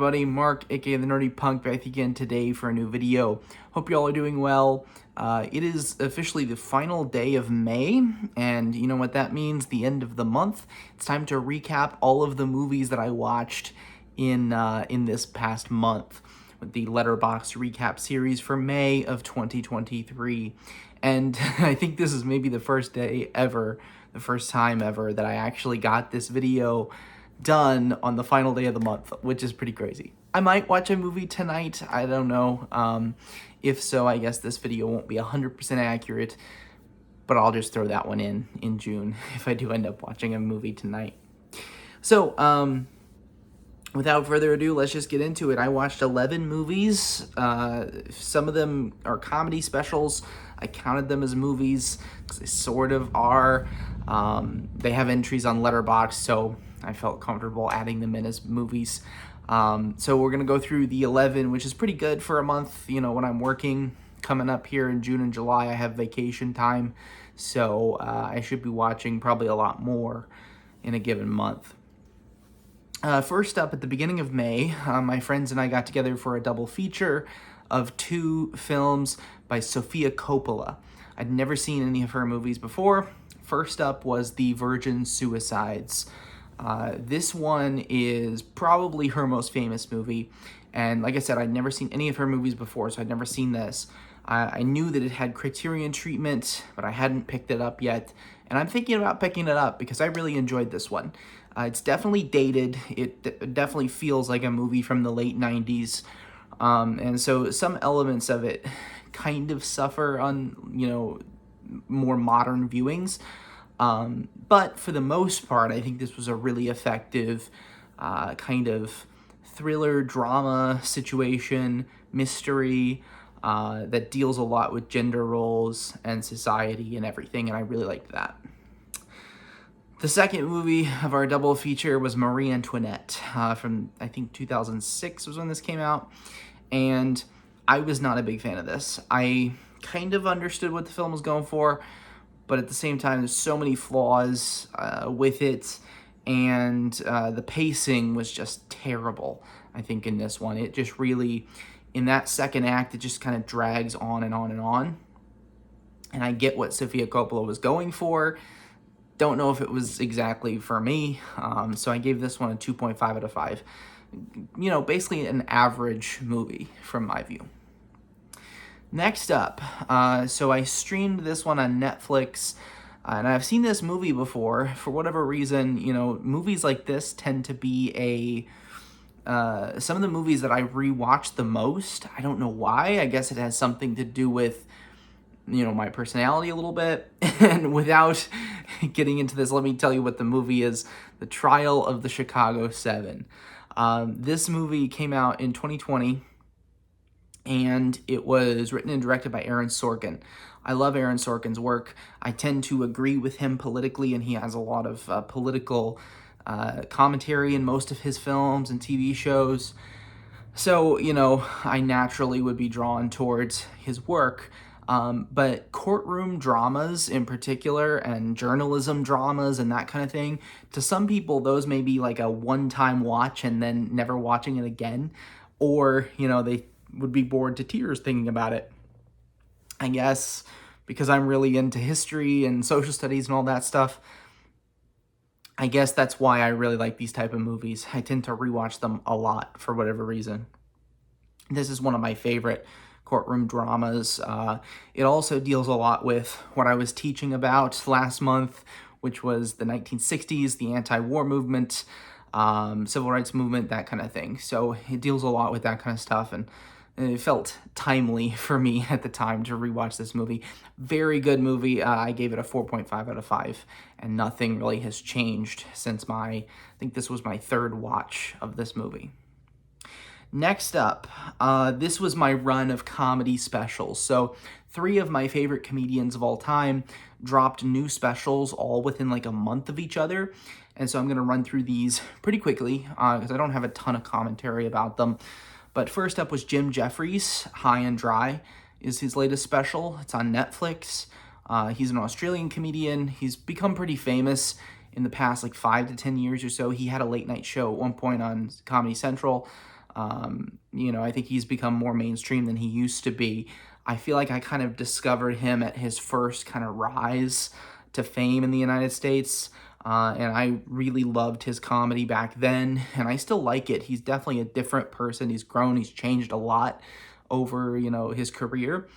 everybody? Mark, aka the Nerdy Punk, back again today for a new video. Hope you all are doing well. It is officially the final day of May, and you know what that means, the end of the month. It's time to recap all of the movies that I watched in this past month with the Letterboxd recap series for May of 2023. And I think this is maybe the first time ever that I actually got this video done on the final day of the month, which is pretty crazy. I might watch a movie tonight, I don't know. If so, I guess this video won't be 100% accurate, but I'll just throw that one in June if I do end up watching a movie tonight. So, without further ado, let's just get into it. I watched 11 movies. Some of them are comedy specials. I counted them as movies because they sort of are. They have entries on Letterboxd, so I felt comfortable adding them in as movies. So we're going to go through the 11, which is pretty good for a month. You know, when I'm working coming up here in June and July, I have vacation time. So I should be watching probably a lot more in a given month. First up, at the beginning of May, my friends and I got together for a double feature of 2 films by Sofia Coppola. I'd never seen any of her movies before. First up was The Virgin Suicides. This one is probably her most famous movie, and like I said, I'd never seen any of her movies before, so I'd never seen this. I knew that it had Criterion treatment, but I hadn't picked it up yet, and I'm thinking about picking it up because I really enjoyed this one. It's definitely dated. It definitely feels like a movie from the late 90s, and so some elements of it kind of suffer on, you know, more modern viewings. But for the most part, I think this was a really effective kind of thriller, drama situation, mystery that deals a lot with gender roles and society and everything, and I really liked that. The second movie of our double feature was Marie Antoinette from, I think, 2006 was when this came out, and I was not a big fan of this. I kind of understood what the film was going for, but at the same time, there's so many flaws with it, and the pacing was just terrible, I think, in this one. It just really, in that second act, it just kind of drags on and on and on. And I get what Sofia Coppola was going for. Don't know if it was exactly for me, so I gave this one a 2.5 out of 5. You know, basically an average movie from my view. Next up, so I streamed this one on Netflix, and I've seen this movie before. For whatever reason, you know, movies like this tend to be some of the movies that I rewatch the most. I don't know why. I guess it has something to do with, you know, my personality a little bit. And without getting into this, let me tell you what the movie is. The Trial of the Chicago 7. This movie came out in 2020. And it was written and directed by Aaron Sorkin. I love Aaron Sorkin's work. I tend to agree with him politically, and he has a lot of political commentary in most of his films and TV shows. So, you know, I naturally would be drawn towards his work. But courtroom dramas in particular, and journalism dramas and that kind of thing, to some people, those may be like a one-time watch and then never watching it again. Or, you know, they would be bored to tears thinking about it. I guess because I'm really into history and social studies and all that stuff, I guess that's why I really like these type of movies. I tend to rewatch them a lot for whatever reason. This is one of my favorite courtroom dramas. It also deals a lot with what I was teaching about last month, which was the 1960s, the anti-war movement, civil rights movement, that kind of thing. So it deals a lot with that kind of stuff, and it felt timely for me at the time to rewatch this movie. Very good movie. I gave it a 4.5 out of 5, and nothing really has changed since I think this was my third watch of this movie. Next up, this was my run of comedy specials. So 3 of my favorite comedians of all time dropped new specials all within like a month of each other. And so I'm going to run through these pretty quickly because I don't have a ton of commentary about them. But first up was Jim Jeffries. High and Dry is his latest special. It's on Netflix. He's an Australian comedian. He's become pretty famous in the past like 5 to 10 years or so. He had a late night show at one point on Comedy Central. You know, I think he's become more mainstream than he used to be. I feel like I kind of discovered him at his first kind of rise to fame in the United States. And I really loved his comedy back then, and I still like it. He's definitely a different person. He's grown, he's changed a lot over, you know, his career.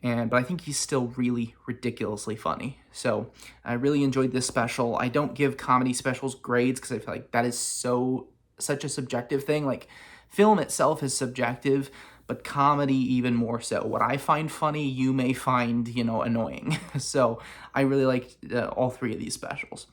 But I think he's still really ridiculously funny. So I really enjoyed this special. I don't give comedy specials grades because I feel like that is such a subjective thing. Like, film itself is subjective, but comedy even more so. What I find funny, you may find, you know, annoying. So I really liked all three of these specials.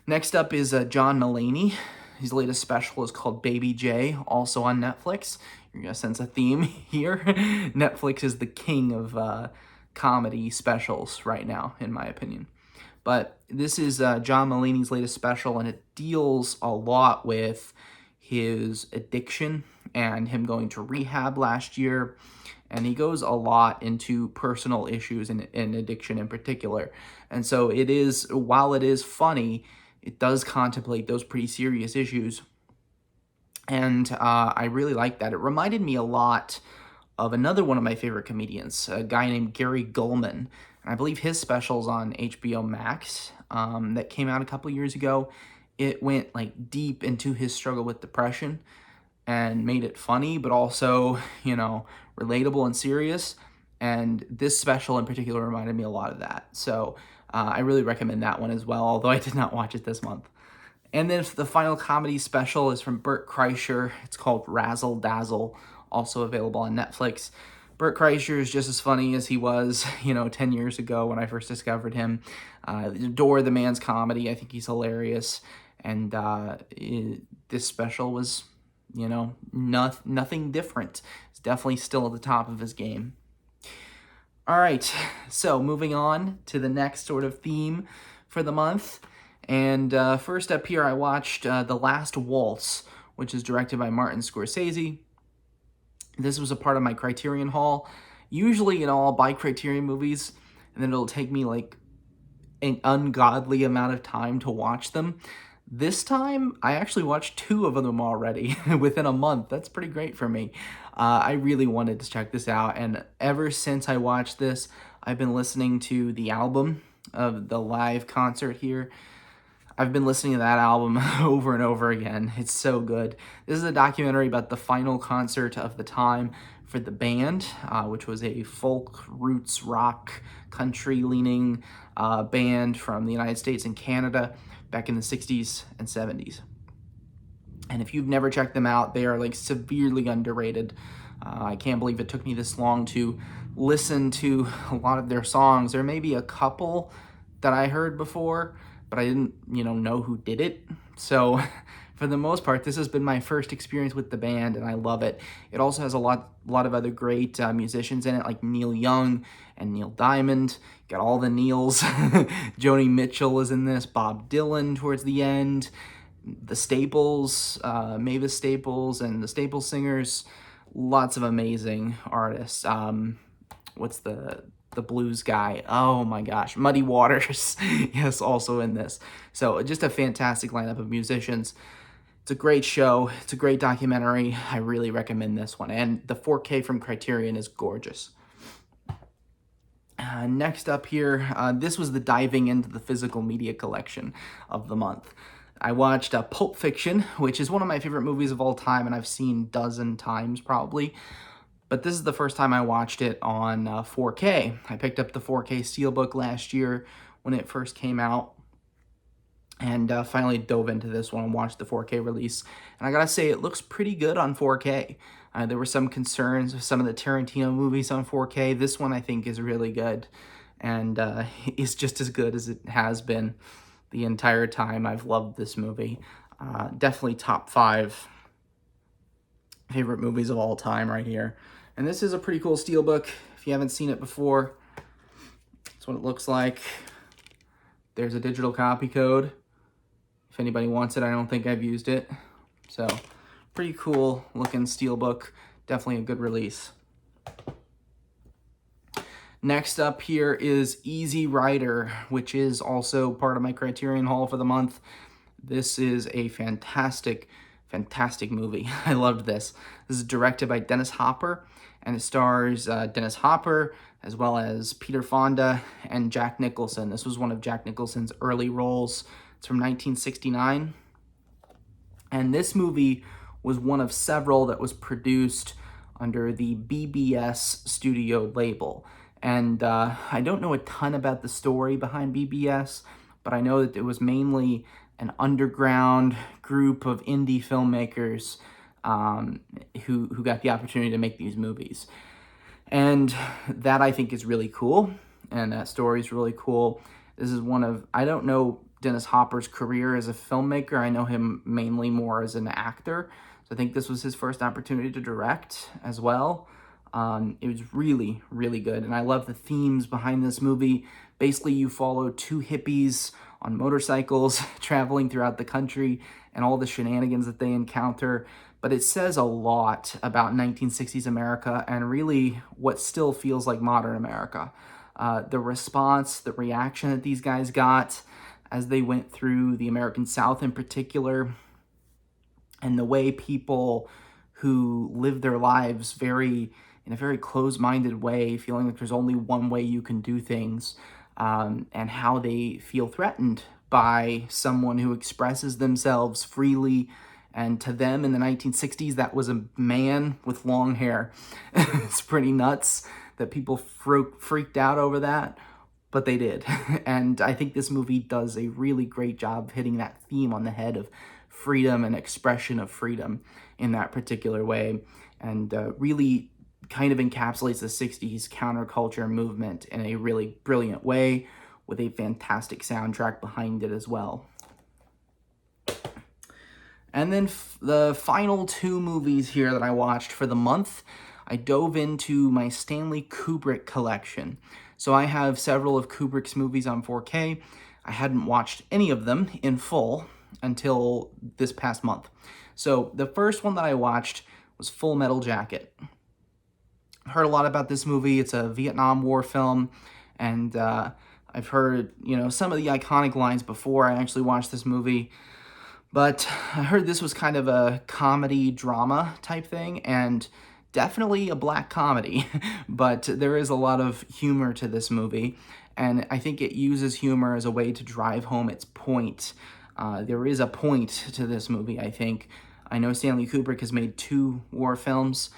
Next up is John Mulaney. His latest special is called Baby J, also on Netflix. You're going to sense a theme here. Netflix is the king of comedy specials right now, in my opinion. But this is John Mulaney's latest special, and it deals a lot with his addiction and him going to rehab last year. And he goes a lot into personal issues and addiction in particular. And so it is, while it is funny, it does contemplate those pretty serious issues. And I really like that. It reminded me a lot of another one of my favorite comedians, a guy named Gary Gulman. And I believe his special's on HBO Max that came out a couple years ago. It went like deep into his struggle with depression and made it funny, but also, you know, relatable and serious. And this special in particular reminded me a lot of that. So I really recommend that one as well, although I did not watch it this month. And then the final comedy special is from Bert Kreischer. It's called Razzle Dazzle, also available on Netflix. Bert Kreischer is just as funny as he was, you know, 10 years ago when I first discovered him. Adore the man's comedy. I think he's hilarious. And this special was, you know, nothing different. It's definitely still at the top of his game. All right, so moving on to the next sort of theme for the month. And first up here, I watched The Last Waltz, which is directed by Martin Scorsese. This was a part of my Criterion haul. Usually, you know, I'll buy Criterion movies, and then it'll take me like an ungodly amount of time to watch them. This time, I actually watched 2 of them already within a month. That's pretty great for me. I really wanted to check this out, and ever since I watched this, I've been listening to the album of the live concert here. I've been listening to that album over and over again. It's so good. This is a documentary about the final concert of the time for the band, which was a folk, roots, rock, country-leaning band from the United States and Canada back in the 60s and 70s. And if you've never checked them out, they are like severely underrated. I can't believe it took me this long to listen to a lot of their songs. There may be a couple that I heard before, but I didn't, you know who did it. So for the most part, this has been my first experience with the band, and I love it. It also has a lot of other great musicians in it, like Neil Young and Neil Diamond. Got all the Neils. Joni Mitchell is in this, Bob Dylan towards the end, the Staples, Mavis Staples, and the Staples Singers. Lots of amazing artists. What's the blues guy? Oh my gosh, Muddy Waters. Yes, also in this. So just a fantastic lineup of musicians. It's a great show. It's a great documentary. I really recommend this one. And the 4K from Criterion is gorgeous. Next up here, this was the diving into the physical media collection of the month. I watched Pulp Fiction, which is one of my favorite movies of all time, and I've seen a dozen times probably. But this is the first time I watched it on 4K. I picked up the 4K Steelbook last year when it first came out, and finally dove into this one and watched the 4K release. And I gotta say, it looks pretty good on 4K. There were some concerns with some of the Tarantino movies on 4K. This one I think is really good, and is just as good as it has been the entire time I've loved this movie. Definitely top 5 favorite movies of all time right here. And this is a pretty cool steelbook. If you haven't seen it before, that's what it looks like. There's a digital copy code. If anybody wants it, I don't think I've used it. So, pretty cool looking steelbook. Definitely a good release. Next up here is Easy Rider, which is also part of my Criterion haul for the month. This is a fantastic Fantastic movie. I loved this. This is directed by Dennis Hopper, and it stars Dennis Hopper, as well as Peter Fonda and Jack Nicholson. This was one of Jack Nicholson's early roles. It's from 1969. And this movie was one of several that was produced under the BBS studio label. And I don't know a ton about the story behind BBS, but I know that it was mainly an underground group of indie filmmakers who got the opportunity to make these movies. And that I think is really cool, and that story is really cool. This is one of, I don't know Dennis Hopper's career as a filmmaker. I know him mainly more as an actor. So I think this was his first opportunity to direct as well. It was really, really good. And I love the themes behind this movie. Basically, you follow two hippies on motorcycles traveling throughout the country and all the shenanigans that they encounter. But it says a lot about 1960s America and really what still feels like modern America. The response, the reaction that these guys got as they went through the American South in particular, and the way people who live their lives in a very closed-minded way, feeling like there's only one way you can do things, and how they feel threatened by someone who expresses themselves freely. And to them in the 1960s, that was a man with long hair. It's pretty nuts that people freaked out over that, but they did. And I think this movie does a really great job hitting that theme on the head of freedom and expression of freedom in that particular way, and really kind of encapsulates the 60s counterculture movement in a really brilliant way, with a fantastic soundtrack behind it as well. And then the final two movies here that I watched for the month, I dove into my Stanley Kubrick collection. So I have several of Kubrick's movies on 4K. I hadn't watched any of them in full until this past month. So the first one that I watched was Full Metal Jacket. I've heard a lot about this movie. It's a Vietnam War film, and I've heard, some of the iconic lines before I actually watched this movie. But I heard this was kind of a comedy drama type thing, and definitely a black comedy, but there is a lot of humor to this movie, and I think it uses humor as a way to drive home its point. There is a point to this movie, I think. I know Stanley Kubrick has made 2 war films.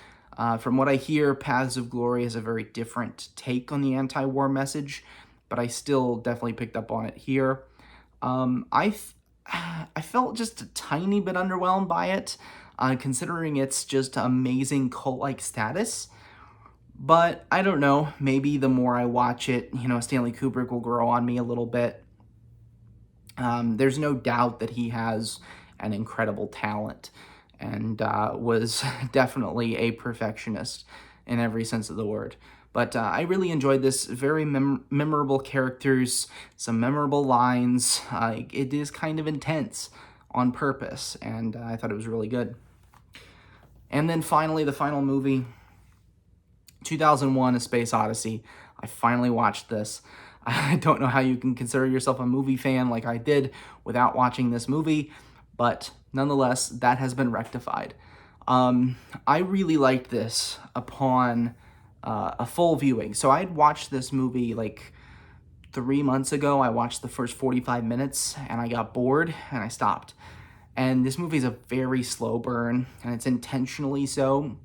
From what I hear, Paths of Glory is a very different take on the anti-war message, but I still definitely picked up on it here. I felt just a tiny bit underwhelmed by it, considering its just amazing cult-like status. But I don't know, maybe the more I watch it, Stanley Kubrick will grow on me a little bit. There's no doubt that he has an incredible talent, and was definitely a perfectionist in every sense of the word. But I really enjoyed this. Very memorable characters, some memorable lines. It is kind of intense on purpose, and I thought it was really good. And then finally, the final movie, 2001: A Space Odyssey. I finally watched this. I don't know how you can consider yourself a movie fan like I did without watching this movie, but nonetheless, that has been rectified. I really liked this upon a full viewing. So I'd watched this movie like 3 months ago. I watched the first 45 minutes and I got bored and I stopped. And this movie is a very slow burn, and it's intentionally so.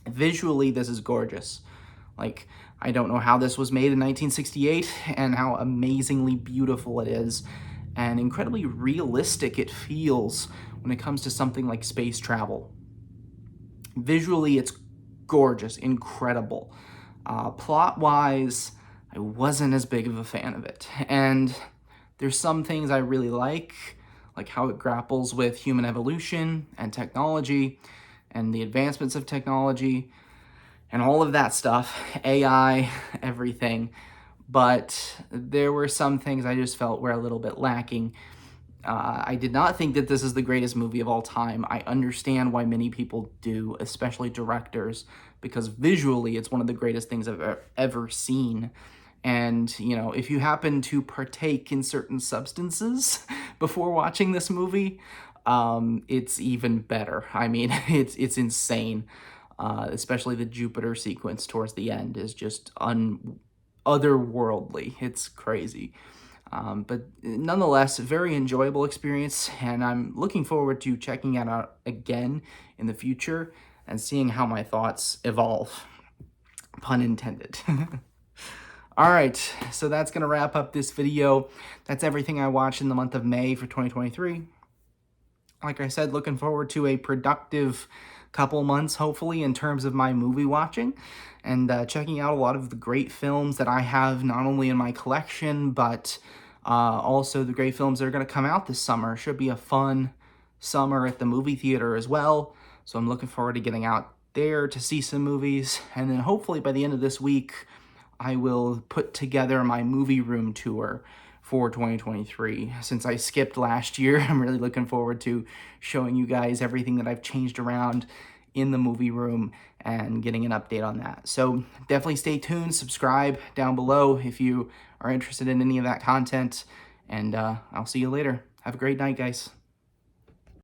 Visually, this is gorgeous. Like, I don't know how this was made in 1968 and how amazingly beautiful it is and incredibly realistic it feels when it comes to something like space travel. Visually, it's gorgeous, incredible. Plot-wise, I wasn't as big of a fan of it. And there's some things I really like how it grapples with human evolution and technology and the advancements of technology and all of that stuff, AI, everything. But there were some things I just felt were a little bit lacking. I did not think that this is the greatest movie of all time. I understand why many people do, especially directors, because visually it's one of the greatest things I've ever seen. And, if you happen to partake in certain substances before watching this movie, it's even better. I mean, it's insane. Especially the Jupiter sequence towards the end is just otherworldly. It's crazy. But nonetheless, very enjoyable experience, and I'm looking forward to checking it out again in the future and seeing how my thoughts evolve. Pun intended. All right, so that's going to wrap up this video. That's everything I watched in the month of May for 2023. Like I said, looking forward to a productive couple months, hopefully, in terms of my movie watching and checking out a lot of the great films that I have not only in my collection, but also the great films that are going to come out this summer. Should be a fun summer at the movie theater as well. So I'm looking forward to getting out there to see some movies. And then hopefully by the end of this week, I will put together my movie room tour for 2023. Since I skipped last year, I'm really looking forward to showing you guys everything that I've changed around in the movie room and getting an update on that. So definitely stay tuned, subscribe down below if you are interested in any of that content, and I'll see you later. Have a great night, guys.